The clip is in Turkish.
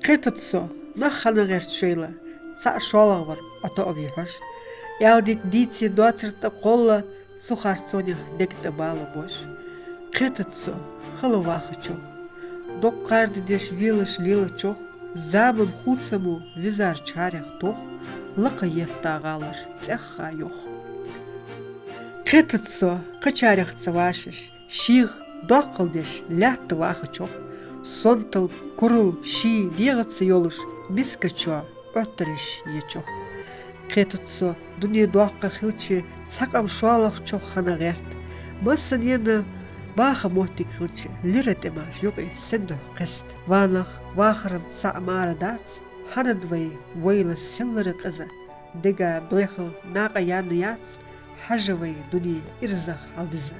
Qetutso, nakhana gertşeyla, sa şolag var, ata obihoş. Yaudit diti doçırta qolla, suhartsonya dekte bağlı boş. Qetutso, xılıvahı çok. Dok kardı deş viliş lili çok. Zaman hutsamu vizar çaryak toh. Lıqı yetta qalış, tsexa yok. Qetutso, qıçaryak tsavaşış. Şiğ, doqqıl deş, ləhti vahı çok. Sontal, kurul, şi, neğıtsı yoluş, biskaço, ötürüş yeço. Qetutso, dünya doqqa xilçi, tsaqam şoalaq çok hana gert. Masın yeni, baxa mohtik xilçi, liret emar, yok sendo qest. Vanaq, vaxırın sa'mara dats, hanan vay, vayla sillari qıza. Dega, brexil, naqa yanı yats, hajı vay, dünya irzaq aldiza.